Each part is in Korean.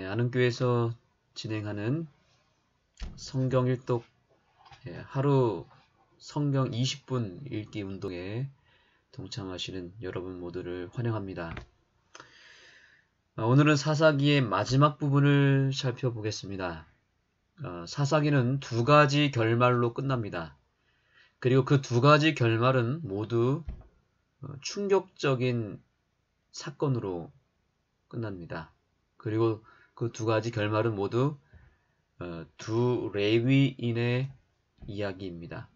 아는교회에서 진행하는 성경 일독 하루 성경 20분 읽기 운동에 동참하시는 여러분 모두를 환영합니다. 오늘은 사사기의 마지막 부분을 살펴보겠습니다. 사사기는 두 가지 결말로 끝납니다. 그리고 그 두 가지 결말은 모두 충격적인 사건으로 끝납니다. 그리고 그 두 가지 결말은 모두 두 레위인의 이야기입니다.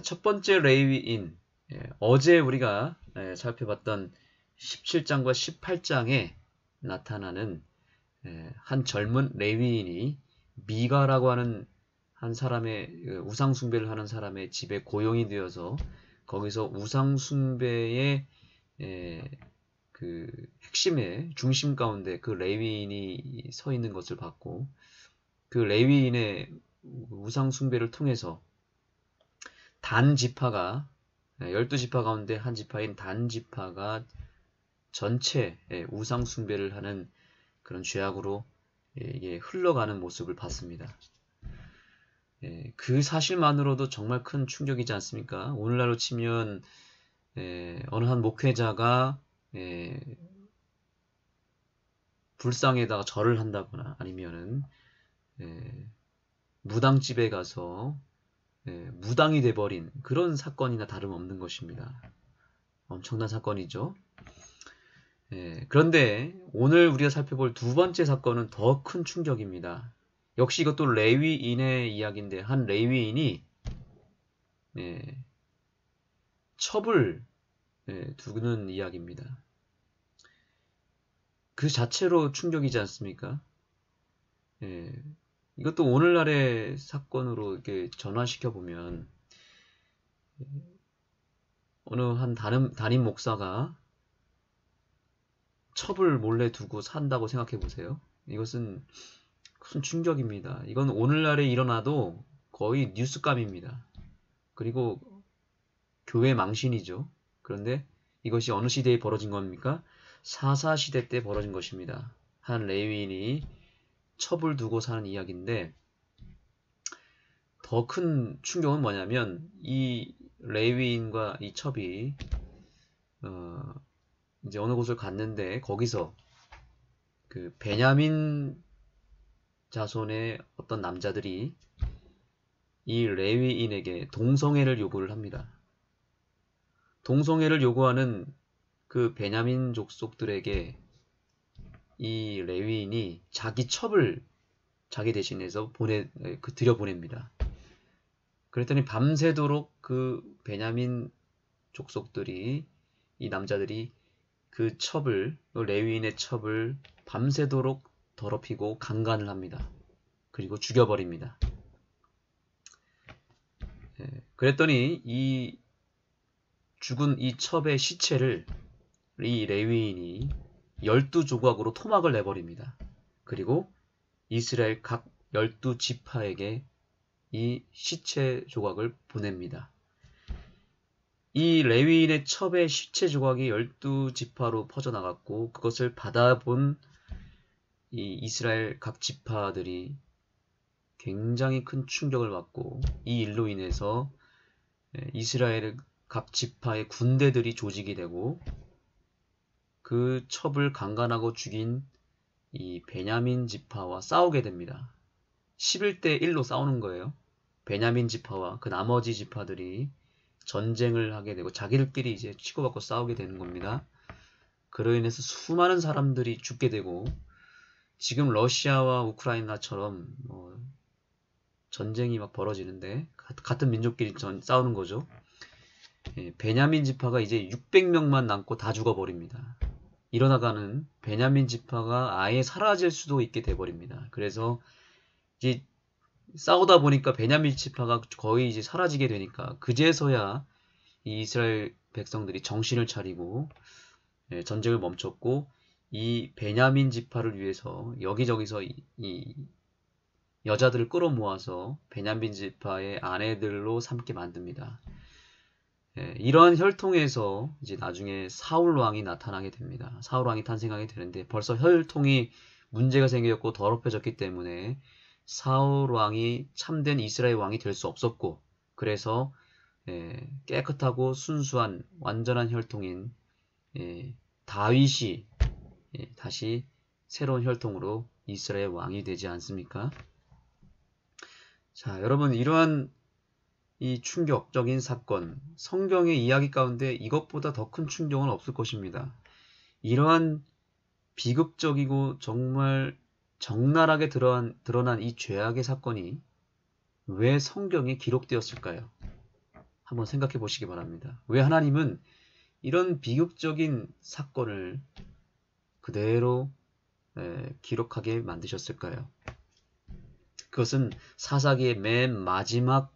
첫 번째 레위인, 어제 우리가 살펴봤던 17장과 18장에 나타나는 한 젊은 레위인이 미가라고 하는 한 사람의 우상숭배를 하는 사람의 집에 고용이 되어서 거기서 우상숭배의 그 핵심의 중심 가운데 그 레위인이 서 있는 것을 봤고, 그 레위인의 우상숭배를 통해서 단 지파가 12지파 가운데 한 지파인 단 지파가 전체 우상숭배를 하는 그런 죄악으로 이게 흘러가는 모습을 봤습니다. 그 사실만으로도 정말 큰 충격이지 않습니까? 오늘날로 치면 어느 한 목회자가 불상에다가 절을 한다거나 아니면은 무당집에 가서 무당이 돼버린 그런 사건이나 다름없는 것입니다. 엄청난 사건이죠. 그런데 오늘 우리가 살펴볼 두 번째 사건은 더 큰 충격입니다. 역시 이것도 레위인의 이야기인데, 한 레위인이 첩을 두는 이야기입니다. 그 자체로 충격이지 않습니까? 이것도 오늘날의 사건으로 이렇게 전환시켜 보면, 어느 한 담임 목사가 첩을 몰래 두고 산다고 생각해 보세요. 이것은 큰 충격입니다. 이건 오늘날에 일어나도 거의 뉴스감입니다. 그리고 교회 망신이죠. 그런데 이것이 어느 시대에 벌어진 겁니까? 사사시대 때 벌어진 것입니다. 한 레위인이 첩을 두고 사는 이야기인데, 더 큰 충격은 뭐냐면 이 레위인과 이 첩이 이제 어느 곳을 갔는데, 거기서 그 베냐민 자손의 어떤 남자들이 이 레위인에게 동성애를 요구를 합니다. 동성애를 요구하는 그 베냐민 족속들에게 이 레위인이 자기 첩을 자기 대신해서 들여보냅니다. 그랬더니 밤새도록 그 베냐민 족속들이, 이 남자들이 그 첩을, 레위인의 첩을 밤새도록 더럽히고 강간을 합니다. 그리고 죽여버립니다. 그랬더니 이 죽은 이 첩의 시체를 이 레위인이 12조각으로 토막을 내버립니다. 그리고 이스라엘 각 12지파에게 이 시체 조각을 보냅니다. 이 레위인의 첩의 시체 조각이 12지파로 퍼져나갔고, 그것을 받아본 이 이스라엘 각 지파들이 굉장히 큰 충격을 받고, 이 일로 인해서 이스라엘 각 지파의 군대들이 조직이 되고, 그 첩을 강간하고 죽인 이 베냐민 지파와 싸우게 됩니다. 11대 1로 싸우는 거예요. 베냐민 지파와 그 나머지 지파들이 전쟁을 하게 되고 자기들끼리 이제 치고받고 싸우게 되는 겁니다. 그로 인해서 수많은 사람들이 죽게 되고, 지금 러시아와 우크라이나처럼 전쟁이 막 벌어지는데 같은 민족끼리 싸우는 거죠. 베냐민 지파가 이제 600명만 남고 다 죽어버립니다. 이러다가는 베냐민 지파가 아예 사라질 수도 있게 돼버립니다. 그래서 이제 싸우다 보니까 베냐민 지파가 거의 이제 사라지게 되니까 그제서야 이 이스라엘 백성들이 정신을 차리고 전쟁을 멈췄고, 이 베냐민 지파를 위해서 여기저기서 이 여자들을 끌어모아서 베냐민 지파의 아내들로 삼게 만듭니다. 이러한 혈통에서 이제 나중에 사울 왕이 나타나게 됩니다. 사울 왕이 탄생하게 되는데 벌써 혈통이 문제가 생겼고 더럽혀졌기 때문에 사울 왕이 참된 이스라엘 왕이 될 수 없었고, 그래서 깨끗하고 순수한 완전한 혈통인 다윗이 다시 새로운 혈통으로 이스라엘 왕이 되지 않습니까? 자, 여러분, 이러한 이 충격적인 사건, 성경의 이야기 가운데 이것보다 더 큰 충격은 없을 것입니다. 이러한 비극적이고 정말 적나라하게 드러난 이 죄악의 사건이 왜 성경에 기록되었을까요? 한번 생각해 보시기 바랍니다. 왜 하나님은 이런 비극적인 사건을 그대로 기록하게 만드셨을까요? 그것은 사사기의 맨 마지막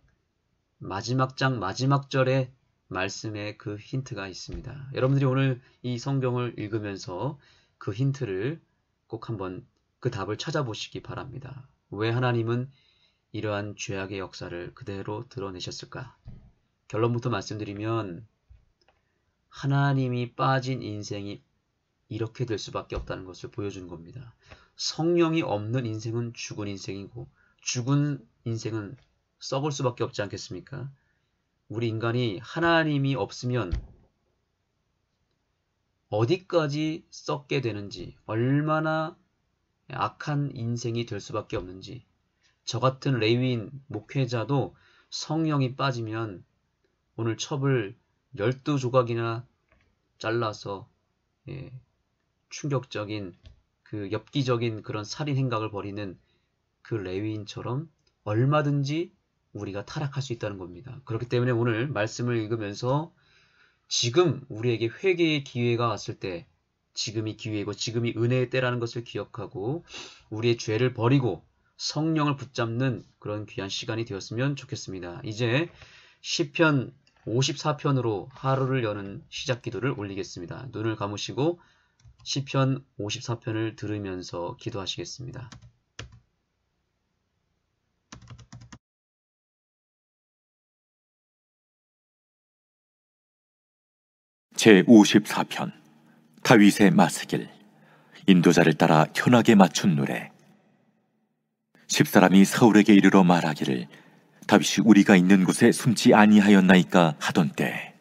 장 마지막 절의 말씀에 그 힌트가 있습니다. 여러분들이 오늘 이 성경을 읽으면서 그 힌트를 꼭 한번 그 답을 찾아보시기 바랍니다. 왜 하나님은 이러한 죄악의 역사를 그대로 드러내셨을까? 결론부터 말씀드리면 하나님이 빠진 인생이 이렇게 될 수밖에 없다는 것을 보여준 겁니다. 성령이 없는 인생은 죽은 인생이고, 죽은 인생은 썩을 수밖에 없지 않겠습니까? 우리 인간이 하나님이 없으면 어디까지 썩게 되는지, 얼마나 악한 인생이 될 수밖에 없는지, 저 같은 레위인 목회자도 성령이 빠지면 오늘 첩을 12조각이나 잘라서 충격적인 그 엽기적인 그런 살인 행각을 벌이는 그 레위인처럼 얼마든지 우리가 타락할 수 있다는 겁니다. 그렇기 때문에 오늘 말씀을 읽으면서 지금 우리에게 회개의 기회가 왔을 때 지금이 기회이고 지금이 은혜의 때라는 것을 기억하고 우리의 죄를 버리고 성령을 붙잡는 그런 귀한 시간이 되었으면 좋겠습니다. 이제 시편 54편으로 하루를 여는 시작 기도를 올리겠습니다. 눈을 감으시고 시편 54편을 들으면서 기도하시겠습니다. 제54편 다윗의 마스길. 인도자를 따라 현악에 맞춘 노래. 10사람이 사울에게 이르러 말하기를 다윗이 우리가 있는 곳에 숨지 아니하였나이까 하던 때,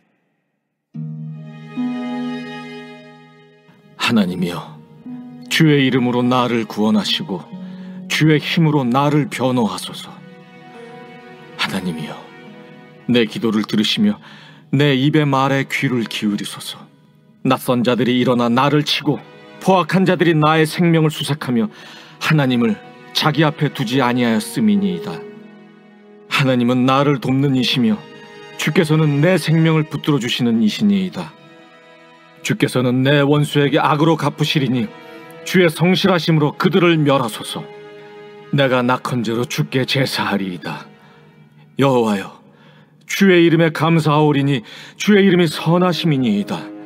하나님이여, 주의 이름으로 나를 구원하시고 주의 힘으로 나를 변호하소서. 하나님이여, 내 기도를 들으시며 내 입의 말에 귀를 기울이소서. 낯선 자들이 일어나 나를 치고 포악한 자들이 나의 생명을 수색하며 하나님을 자기 앞에 두지 아니하였음이니이다. 하나님은 나를 돕는 이시며 주께서는 내 생명을 붙들어 주시는 이시니이다. 주께서는 내 원수에게 악으로 갚으시리니 주의 성실하심으로 그들을 멸하소서. 내가 낙헌제로 주께 제사하리이다. 여호와여, 주의 이름에 감사하오리니 주의 이름이 선하심이니이다.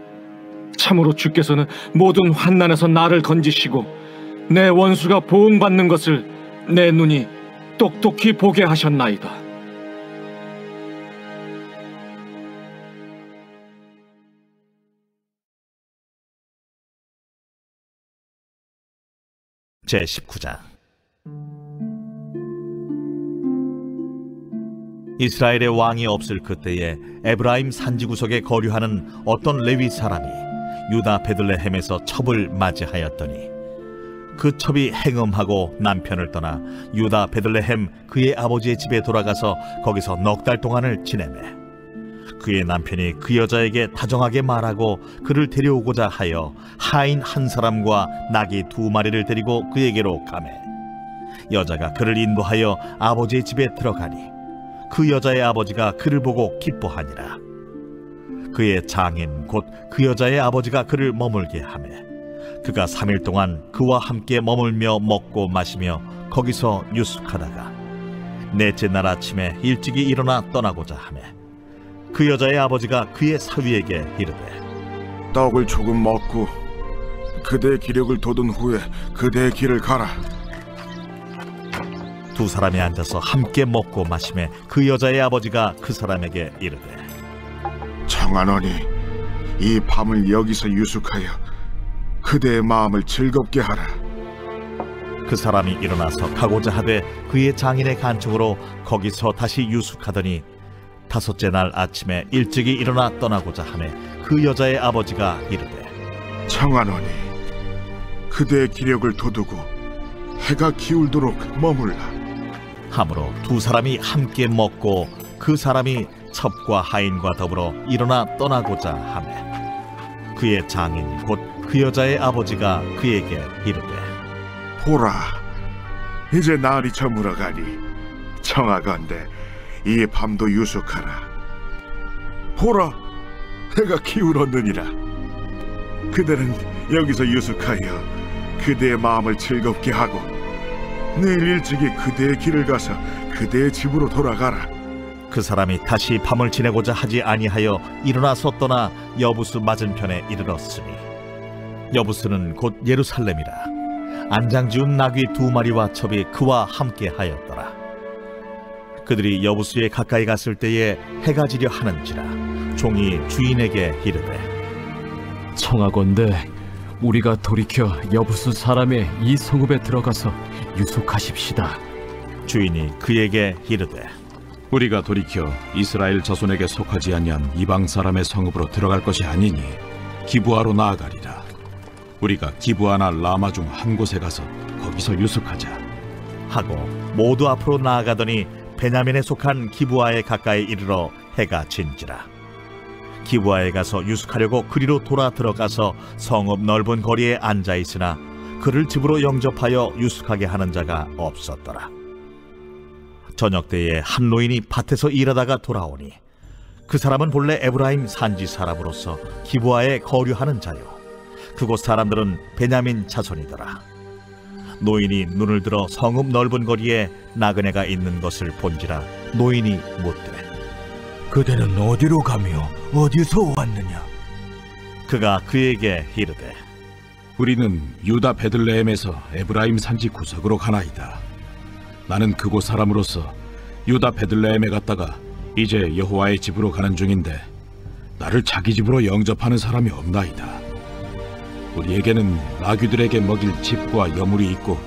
참으로 주께서는 모든 환난에서 나를 건지시고 내 원수가 보응받는 것을 내 눈이 똑똑히 보게 하셨나이다. 제19장. 이스라엘의 왕이 없을 그때에 에브라임 산지구석에 거류하는 어떤 레위 사람이 유다 베들레헴에서 첩을 맞이하였더니 그 첩이 행음하고 남편을 떠나 유다 베들레헴 그의 아버지의 집에 돌아가서 거기서 넉 달 동안을 지내매 그의 남편이 그 여자에게 다정하게 말하고 그를 데려오고자 하여 하인 한 사람과 나귀 2마리를 데리고 그에게로 가매 여자가 그를 인도하여 아버지의 집에 들어가니 그 여자의 아버지가 그를 보고 기뻐하니라. 그의 장인 곧 그 여자의 아버지가 그를 머물게 하매 그가 3일 동안 그와 함께 머물며 먹고 마시며 거기서 유숙하다가 넷째 날 아침에 일찍이 일어나 떠나고자 하매 그 여자의 아버지가 그의 사위에게 이르되 떡을 조금 먹고 그대의 기력을 돋은 후에 그대의 길을 가라. 두 사람이 앉아서 함께 먹고 마시매 그 여자의 아버지가 그 사람에게 이르되 청하노니 이 밤을 여기서 유숙하여 그대의 마음을 즐겁게 하라. 그 사람이 일어나서 가고자 하되 그의 장인의 간청으로 거기서 다시 유숙하더니 다섯째 날 아침에 일찍이 일어나 떠나고자 하매 그 여자의 아버지가 이르되 청하노니 그대의 기력을 돋우고 해가 기울도록 머물라. 하므로 두 사람이 함께 먹고 그 사람이 첩과 하인과 더불어 일어나 떠나고자 하매 그의 장인 곧 그 여자의 아버지가 그에게 이르되 보라, 이제 날이 저물어가니 청하건대 이 밤도 유숙하라. 보라, 해가 기울었느니라. 그대는 여기서 유숙하여 그대의 마음을 즐겁게 하고 내일 일찍이 그대의 길을 가서 그대의 집으로 돌아가라. 그 사람이 다시 밤을 지내고자 하지 아니하여 일어나서 떠나 여부스 맞은편에 이르렀으니 여부스는 곧 예루살렘이라. 안장지운 나귀 2마리와 첩이 그와 함께 하였더라. 그들이 여부스에 가까이 갔을 때에 해가 지려 하는지라 종이 주인에게 이르되 청하건대 우리가 돌이켜 여부스 사람의 이 성읍에 들어가서 유숙하십시다. 주인이 그에게 이르되 우리가 돌이켜 이스라엘 자손에게 속하지 아니한 이방 사람의 성읍으로 들어갈 것이 아니니 기브아로 나아가리라. 우리가 기브아나 라마 중 한 곳에 가서 거기서 유숙하자 하고 모두 앞으로 나아가더니 베냐민에 속한 기브아에 가까이 이르러 해가 진지라. 기브아에 가서 유숙하려고 그리로 돌아 들어가서 성읍 넓은 거리에 앉아 있으나 그를 집으로 영접하여 유숙하게 하는 자가 없었더라. 저녁 때에 한 노인이 밭에서 일하다가 돌아오니 그 사람은 본래 에브라임 산지 사람으로서 기브아에 거류하는 자요 그곳 사람들은 베냐민 자손이더라. 노인이 눈을 들어 성읍 넓은 거리에 나그네가 있는 것을 본지라 노인이 묻되 그대는 어디로 가며 어디서 왔느냐? 그가 그에게 이르되 우리는 유다 베들레헴에서 에브라임 산지 구석으로 가나이다. 나는 그곳 사람으로서 유다 베들레헴에 갔다가 이제 여호와의 집으로 가는 중인데 나를 자기 집으로 영접하는 사람이 없나이다. 우리에게는 나귀들에게 먹일 집과 여물이 있고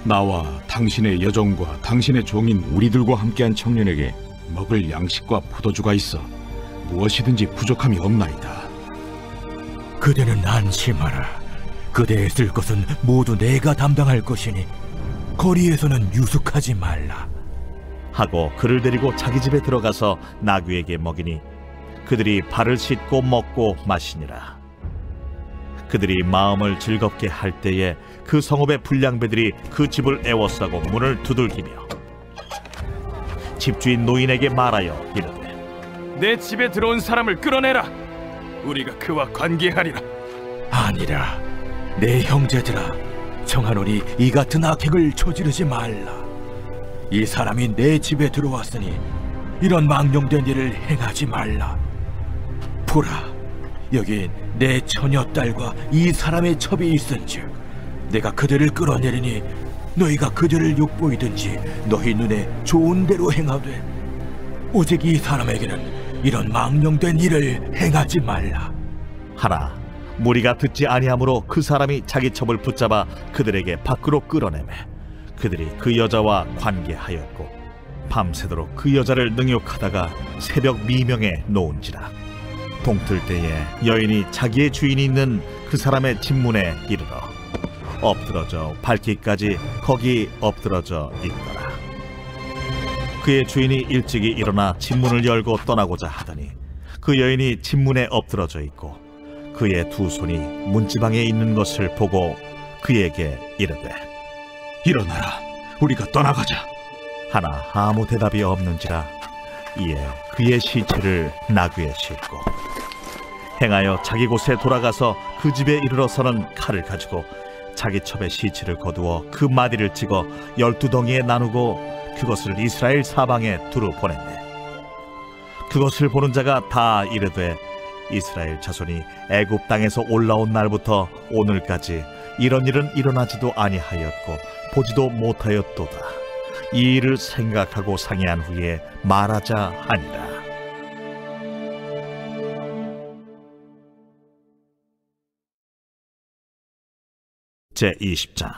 나와 당신의 여종과 당신의 종인 우리들과 함께한 청년에게 먹을 양식과 포도주가 있어 무엇이든지 부족함이 없나이다. 그대는 안심하라. 그대의 쓸 것은 모두 내가 담당할 것이니 거리에서는 유숙하지 말라. 하고 그를 데리고 자기 집에 들어가서 나귀에게 먹이니 그들이 발을 씻고 먹고 마시니라. 그들이 마음을 즐겁게 할 때에 그 성읍의 불량배들이 그 집을 애워싸고 문을 두들기며 집주인 노인에게 말하여 이르되 내 집에 들어온 사람을 끌어내라. 우리가 그와 관계하리라. 아니라 내 형제들아, 청하노니 이 같은 악행을 저지르지 말라. 이 사람이 내 집에 들어왔으니 이런 망령된 일을 행하지 말라. 보라, 여기 내 처녀딸과 이 사람의 첩이 있은즉 내가 그들을 끌어내리니 너희가 그들을 욕보이든지 너희 눈에 좋은 대로 행하되 오직 이 사람에게는 이런 망령된 일을 행하지 말라. 하나 무리가 듣지 아니하므로 그 사람이 자기 첩을 붙잡아 그들에게 밖으로 끌어내매 그들이 그 여자와 관계하였고 밤새도록 그 여자를 능욕하다가 새벽 미명에 놓은지라. 동틀 때에 여인이 자기의 주인이 있는 그 사람의 집문에 이르러 엎드러져 밟기까지 거기 엎드러져 있더라. 그의 주인이 일찍이 일어나 집문을 열고 떠나고자 하더니 그 여인이 집문에 엎드러져 있고 그의 두 손이 문지방에 있는 것을 보고 그에게 이르되 일어나라, 우리가 떠나가자. 하나 아무 대답이 없는지라. 이에 그의 시체를 나귀에 싣고 행하여 자기 곳에 돌아가서 그 집에 이르러서는 칼을 가지고 자기 첩의 시체를 거두어 그 마디를 찍어 12덩이에 나누고 그것을 이스라엘 사방에 두루 보냈네. 그것을 보는 자가 다 이르되 이스라엘 자손이 애굽 땅에서 올라온 날부터 오늘까지 이런 일은 일어나지도 아니하였고 보지도 못하였도다. 이 일을 생각하고 상의한 후에 말하자 하니라. 제20장.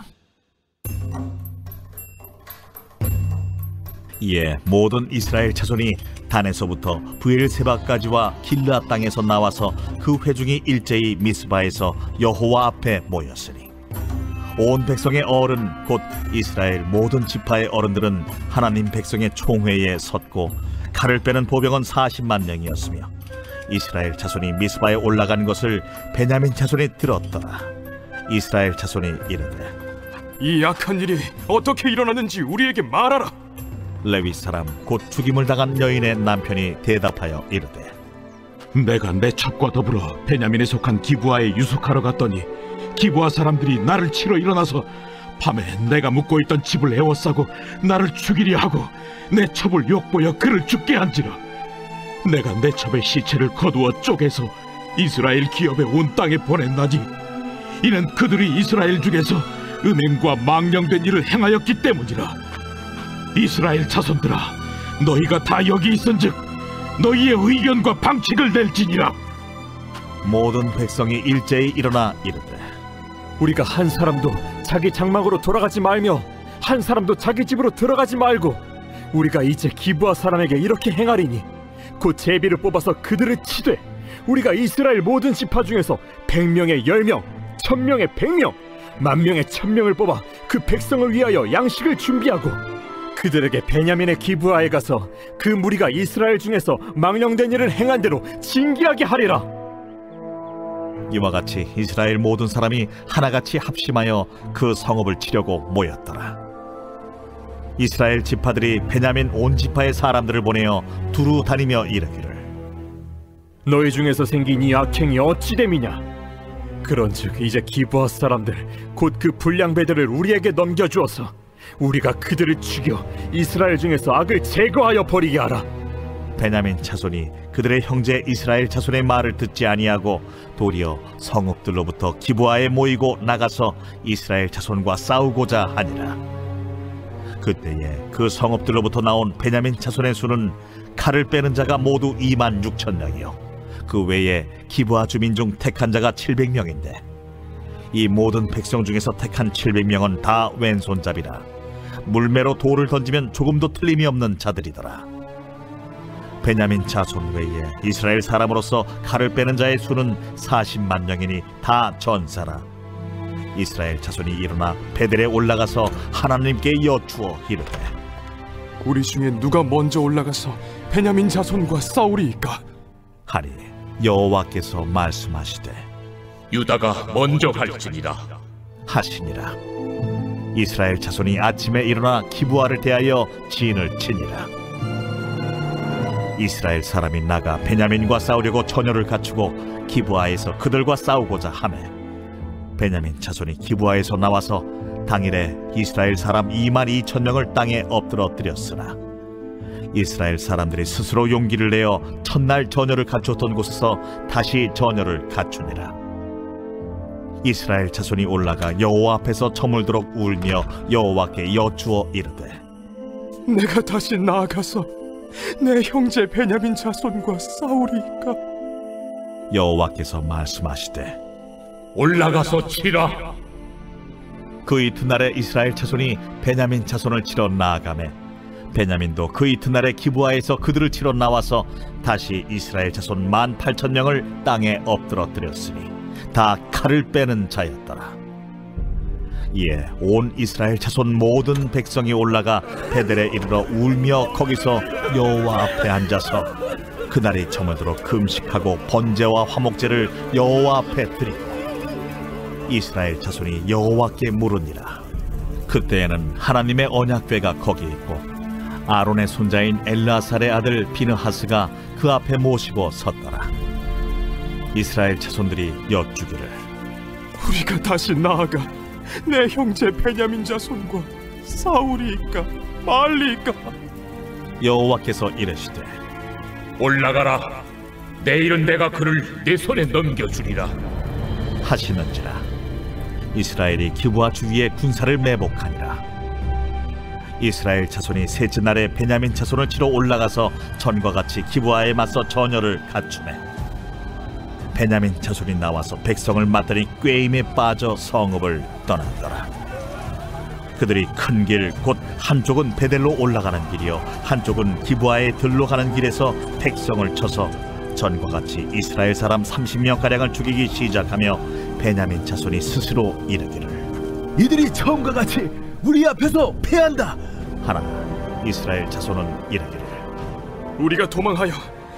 이에 모든 이스라엘 자손이 단에서부터 브엘세바까지와 길르앗 땅에서 나와서 그 회중이 일제히 미스바에서 여호와 앞에 모였으니 온 백성의 어른 곧 이스라엘 모든 지파의 어른들은 하나님 백성의 총회에 섰고 칼을 빼는 보병은 40만 명이었으며 이스라엘 자손이 미스바에 올라간 것을 베냐민 자손이 들었더라. 이스라엘 자손이 이르되 이 악한 일이 어떻게 일어났는지 우리에게 말하라. 레위 사람 곧 죽임을 당한 여인의 남편이 대답하여 이르되 내가 내 첩과 더불어 베냐민에 속한 기브아에 유숙하러 갔더니 기브아 사람들이 나를 치러 일어나서 밤에 내가 묵고 있던 집을 에워싸고 나를 죽이려 하고 내 첩을 욕보여 그를 죽게 한지라. 내가 내 첩의 시체를 거두어 쪼개서 이스라엘 기업의 온 땅에 보냈나니 이는 그들이 이스라엘 중에서 음행과 망령된 일을 행하였기 때문이라. 이스라엘 자손들아, 너희가 다 여기 있은즉 너희의 의견과 방책을 낼지니라. 모든 백성이 일제히 일어나 이르되 우리가 한 사람도 자기 장막으로 돌아가지 말며 한 사람도 자기 집으로 들어가지 말고 우리가 이제 기브아 사람에게 이렇게 행하리니 곧 제비를 뽑아서 그들을 치되 우리가 이스라엘 모든 지파 중에서 100명에 10명, 1000명에 100명, 10,000명에 1000명을 뽑아 그 백성을 위하여 양식을 준비하고 그들에게 베냐민의 기브아에 가서 그 무리가 이스라엘 중에서 망령된 일을 행한 대로 징계하게 하리라. 이와 같이 이스라엘 모든 사람이 하나같이 합심하여 그 성읍을 치려고 모였더라. 이스라엘 지파들이 베냐민 온 지파의 사람들을 보내어 두루 다니며 이르기를 너희 중에서 생긴 이 악행이 어찌 됨이냐? 그런즉 이제 기브아 사람들 곧 그 불량배들을 우리에게 넘겨주어서 우리가 그들을 죽여 이스라엘 중에서 악을 제거하여 버리게 하라. 베냐민 자손이 그들의 형제 이스라엘 자손의 말을 듣지 아니하고 도리어 성읍들로부터 기브아에 모이고 나가서 이스라엘 자손과 싸우고자 하니라. 그때에 그 성읍들로부터 나온 베냐민 자손의 수는 칼을 빼는 자가 모두 26,000명이요 그 외에 기브아 주민 중 택한 자가 700명인데 이 모든 백성 중에서 택한 700명은 다 왼손잡이라 물매로 돌을 던지면 조금도 틀림이 없는 자들이더라. 베냐민 자손 외에 이스라엘 사람으로서 칼을 빼는 자의 수는 40만 명이니 다 전사라. 이스라엘 자손이 일어나 베델에 올라가서 하나님께 여쭈어 이르되 우리 중에 누가 먼저 올라가서 베냐민 자손과 싸우리이까? 하니 여호와께서 말씀하시되 유다가 먼저 갈지니라 하시니라. 이스라엘 자손이 아침에 일어나 기브아를 대하여 진을 치니라. 이스라엘 사람이 나가 베냐민과 싸우려고 처녀를 갖추고 기브아에서 그들과 싸우고자 하매 베냐민 자손이 기브아에서 나와서 당일에 이스라엘 사람 22,000명을 땅에 엎드러뜨렸으나 이스라엘 사람들이 스스로 용기를 내어 첫날 처녀를 갖추었던 곳에서 다시 처녀를 갖추니라. 이스라엘 자손이 올라가 여호와 앞에서 저물도록 울며 여호와께 여쭈어 이르되 내가 다시 나아가서 내 형제 베냐민 자손과 싸우리이까? 여호와께서 말씀하시되 올라가서 치라. 그 이튿날에 이스라엘 자손이 베냐민 자손을 치러 나아가매 베냐민도 그 이튿날에 기브아에서 그들을 치러 나와서 다시 이스라엘 자손 18,000명을 땅에 엎드러뜨렸으니 다 칼을 빼는 자였더라. 이에 온 이스라엘 자손 모든 백성이 올라가 베델에 이르러 울며 거기서 여호와 앞에 앉아서 그날이 저물도록 금식하고 번제와 화목제를 여호와 앞에 드리고 이스라엘 자손이 여호와께 물으니라. 그때에는 하나님의 언약궤가 거기 있고 아론의 손자인 엘르아살의 아들 비느하스가 그 앞에 모시고 섰더라. 이스라엘 자손들이 여쭈기를 우리가 다시 나아가 내 형제 베냐민 자손과 싸우리이까 말리이까? 여호와께서 이르시되 올라가라. 내일은 내가 그를 내 손에 넘겨주리라 하시는지라. 이스라엘이 기브아 주위에 군사를 매복하니라. 이스라엘 자손이 셋째 날에 베냐민 자손을 치러 올라가서 전과 같이 기브아에 맞서 전열을 갖추매 베냐민 자손이 나와서 백성을 맞더니 꾀임에 빠져 성읍을 떠났더라. 그들이 큰 길 곧 한쪽은 베델로 올라가는 길이요 한쪽은 기브아의 들로 가는 길에서 백성을 쳐서 전과 같이 이스라엘 사람 30명가량을 죽이기 시작하며 베냐민 자손이 스스로 이르기를 이들이 처음과 같이 우리 앞에서 패한다 하나 이스라엘 자손은 이르기를 우리가 도망하여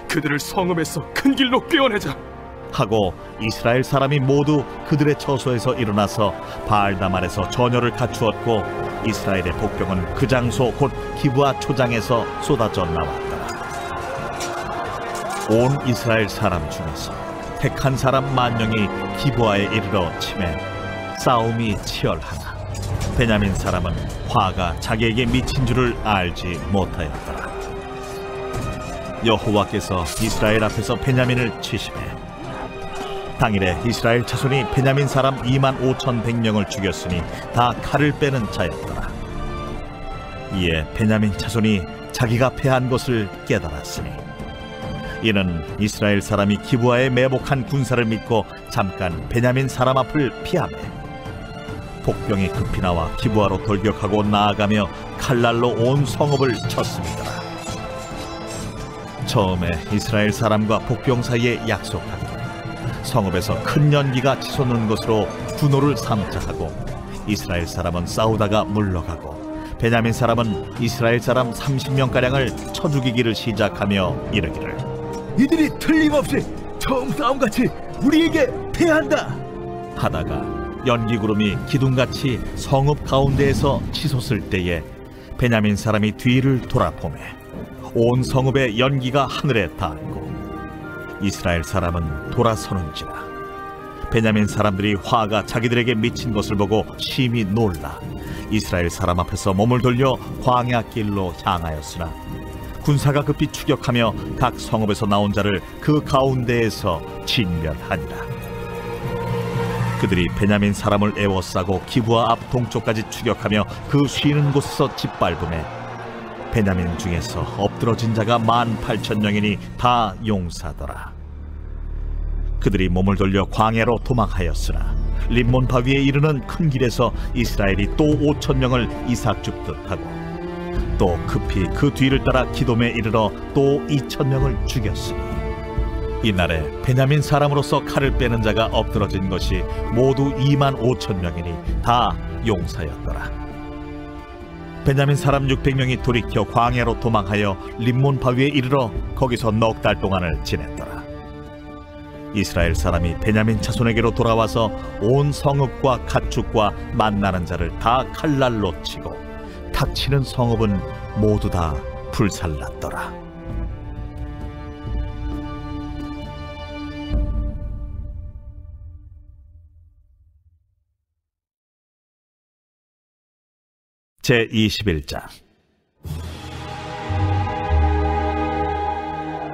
그들을 성읍에서 큰 길로 꿰어내자 하고 이스라엘 사람이 모두 그들의 처소에서 일어나서 바알다말에서 전열을 갖추었고 이스라엘의 복병은 그 장소 곧 기브아 초장에서 쏟아져 나왔더라. 온 이스라엘 사람 중에서 택한 사람 10,000명이 기브아에 이르러 치매 싸움이 치열하나 베냐민 사람은 화가 자기에게 미친 줄을 알지 못하였더라. 여호와께서 이스라엘 앞에서 베냐민을 치시매 당일에 이스라엘 자손이 베냐민 사람 25,100명을 죽였으니 다 칼을 빼는 자였더라. 이에 베냐민 자손이 자기가 패한 것을 깨달았으니 이는 이스라엘 사람이 기브아에 매복한 군사를 믿고 잠깐 베냐민 사람 앞을 피하매 복병이 급히 나와 기브아로 돌격하고 나아가며 칼날로 온 성읍을 쳤습니다. 처음에 이스라엘 사람과 복병 사이에 약속하기를 성읍에서 큰 연기가 치솟는 것으로 분노를 삼자하고 이스라엘 사람은 싸우다가 물러가고 베냐민 사람은 이스라엘 사람 30명가량을 쳐 죽이기를 시작하며 이르기를 이들이 틀림없이 처음 싸움같이 우리에게 패한다 하다가 연기구름이 기둥같이 성읍 가운데에서 치솟을 때에 베냐민 사람이 뒤를 돌아보매 온 성읍의 연기가 하늘에 닿았고 이스라엘 사람은 돌아서는지라 베냐민 사람들이 화가 자기들에게 미친 것을 보고 심히 놀라 이스라엘 사람 앞에서 몸을 돌려 광야 길로 향하였으나 군사가 급히 추격하며 각 성읍에서 나온 자를 그 가운데에서 진멸하니라. 그들이 베냐민 사람을 에워싸고 기브아 앞 동쪽까지 추격하며 그 쉬는 곳에서 짓밟음에 베냐민 중에서 엎드러진 자가 18,000명이니 다 용사더라. 그들이 몸을 돌려 광야로 도망하였으나 림몬 바위에 이르는 큰 길에서 이스라엘이 또 5,000명을 이삭 줍듯 하고 또 급히 그 뒤를 따라 기돔에 이르러 또 2,000명을 죽였으니 이날에 베냐민 사람으로서 칼을 빼는 자가 엎드러진 것이 모두 25,000명이니 다 용사였더라. 베냐민 사람 600명이 돌이켜 광야로 도망하여 림몬 바위에 이르러 거기서 넉 달 동안을 지냈더라. 이스라엘 사람이 베냐민 자손에게로 돌아와서 온 성읍과 가축과 만나는 자를 다 칼날로 치고 탁치는 성읍은 모두 다 불살랐더라. 제21장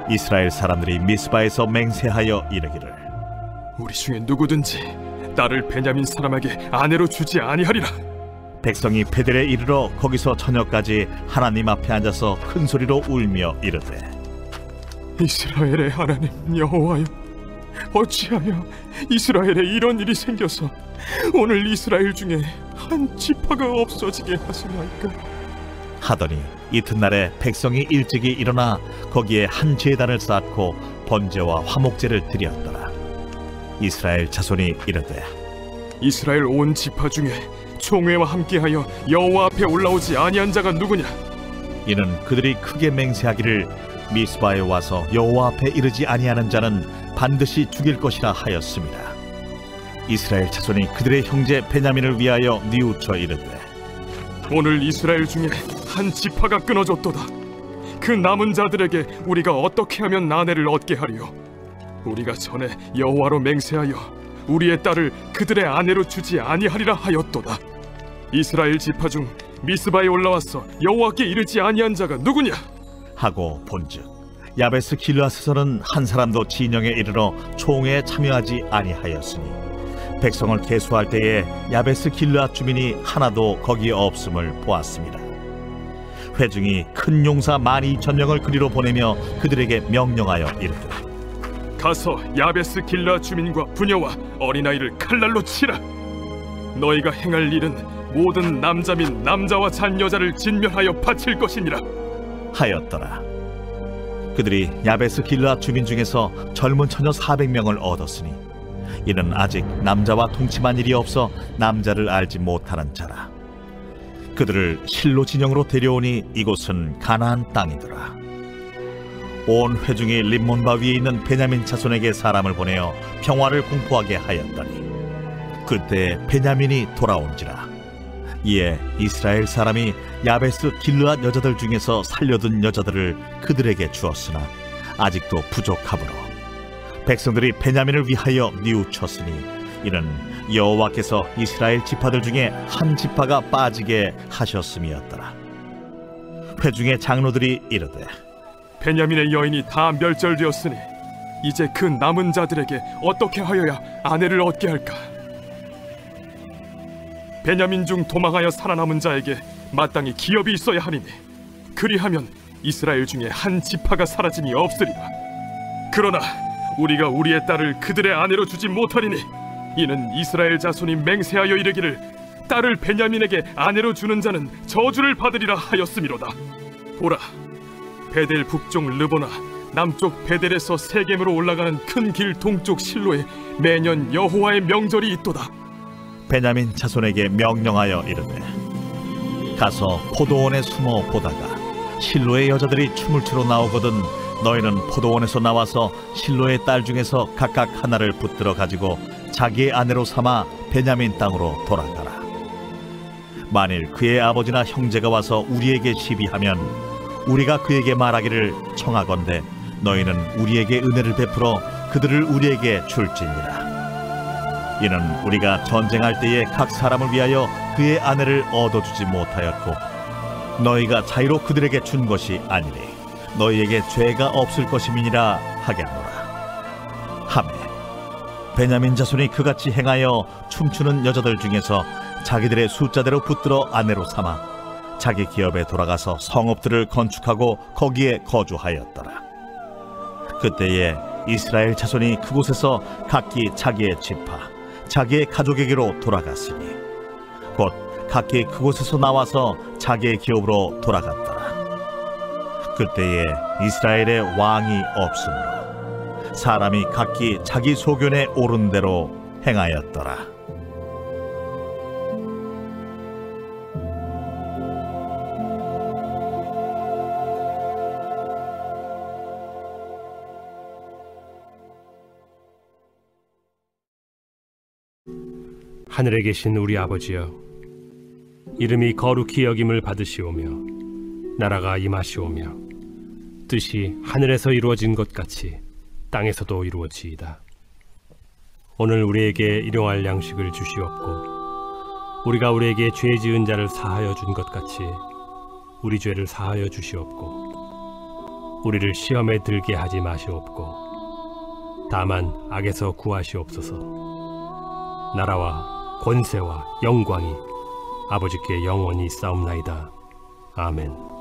이스라엘 사람들이 미스바에서 맹세하여 이르기를 우리 중에 누구든지 딸을 베냐민 사람에게 아내로 주지 아니하리라. 백성이 베델에 이르러 거기서 저녁까지 하나님 앞에 앉아서 큰 소리로 울며 이르되 이스라엘의 하나님 여호와여, 어찌하여 이스라엘에 이런 일이 생겨서 오늘 이스라엘 중에 한 지파가 없어지게 하시나이까. 하더니 이튿날에 백성이 일찍이 일어나 거기에 한 제단을 쌓고 번제와 화목제를 드렸더라. 이스라엘 자손이 이르되 이스라엘 온 지파 중에 총회와 함께하여 여호와 앞에 올라오지 아니한 자가 누구냐? 이는 그들이 크게 맹세하기를 미스바에 와서 여호와 앞에 이르지 아니하는 자는 반드시 죽일 것이라 하였습니다. 이스라엘 자손이 그들의 형제 베냐민을 위하여 뉘우쳐 이르되 오늘 이스라엘 중에 한 지파가 끊어졌도다. 그 남은 자들에게 우리가 어떻게 하면 아내를 얻게 하리요? 우리가 전에 여호와로 맹세하여 우리의 딸을 그들의 아내로 주지 아니하리라 하였도다. 이스라엘 지파 중 미스바에 올라와서 여호와께 이르지 아니한 자가 누구냐? 하고 본즉 야베스 길르앗에서는 한 사람도 진영에 이르러 총회에 참여하지 아니하였으니 백성을 계수할 때에 야베스 길르앗 주민이 하나도 거기에 없음을 보았습니다. 회중이 큰 용사 12,000명을 그리로 보내며 그들에게 명령하여 이르되 가서 야베스 길라 주민과 부녀와 어린아이를 칼날로 치라. 너희가 행할 일은 모든 남자 및 남자와 잔 여자를 진멸하여 바칠 것이니라 하였더라. 그들이 야베스 길르앗 주민 중에서 젊은 처녀 400명을 얻었으니 이는 아직 남자와 동침한 일이 없어 남자를 알지 못하는 자라. 그들을 실로 진영으로 데려오니 이곳은 가나안 땅이더라. 온 회중이 림몬바 위에 있는 베냐민 자손에게 사람을 보내어 평화를 공포하게 하였더니 그때 베냐민이 돌아온지라. 이에 이스라엘 사람이 야베스 길르앗 여자들 중에서 살려둔 여자들을 그들에게 주었으나 아직도 부족하므로 백성들이 베냐민을 위하여 뉘우쳤으니 이는 여호와께서 이스라엘 지파들 중에 한 지파가 빠지게 하셨음이었더라. 회중의 장로들이 이르되 베냐민의 여인이 다 멸절되었으니 이제 그 남은 자들에게 어떻게 하여야 아내를 얻게 할까? 베냐민 중 도망하여 살아남은 자에게 마땅히 기업이 있어야 하리니 그리하면 이스라엘 중에 한 지파가 사라짐이 없으리라. 그러나 우리가 우리의 딸을 그들의 아내로 주지 못하리니 이는 이스라엘 자손이 맹세하여 이르기를 딸을 베냐민에게 아내로 주는 자는 저주를 받으리라 하였음이로다. 보라, 베델 북쪽 르보나 남쪽 베델에서 세겜으로 올라가는 큰 길 동쪽 실로에 매년 여호와의 명절이 있도다. 베냐민 자손에게 명령하여 이르되 가서 포도원에 숨어 보다가 실로의 여자들이 춤을 추러 나오거든 너희는 포도원에서 나와서 실로의 딸 중에서 각각 하나를 붙들어 가지고 자기의 아내로 삼아 베냐민 땅으로 돌아가라. 만일 그의 아버지나 형제가 와서 우리에게 시비하면 우리가 그에게 말하기를 청하건대 너희는 우리에게 은혜를 베풀어 그들을 우리에게 줄지니라. 이는 우리가 전쟁할 때에 각 사람을 위하여 그의 아내를 얻어주지 못하였고 너희가 자유로 그들에게 준 것이 아니니 너희에게 죄가 없을 것임이니라 하겠노라 하매 베냐민 자손이 그같이 행하여 춤추는 여자들 중에서 자기들의 숫자대로 붙들어 아내로 삼아 자기 기업에 돌아가서 성읍들을 건축하고 거기에 거주하였더라. 그때에 이스라엘 자손이 그곳에서 각기 자기의 지파 자기의 가족에게로 돌아갔으니 곧 각기 그곳에서 나와서 자기의 기업으로 돌아갔더라. 그때에 이스라엘의 왕이 없으므로 사람이 각기 자기 소견에 오른 대로 행하였더라. 하늘에 계신 우리 아버지여, 이름이 거룩히 여김을 받으시오며 나라가 임하시오며 뜻이 하늘에서 이루어진 것 같이 땅에서도 이루어지이다. 오늘 우리에게 일용할 양식을 주시옵고 우리가 우리에게 죄 지은 자를 사하여 준 것 같이 우리 죄를 사하여 주시옵고 우리를 시험에 들게 하지 마시옵고 다만 악에서 구하시옵소서. 나라와 권세와 영광이 아버지께 영원히 싸움나이다. 아멘.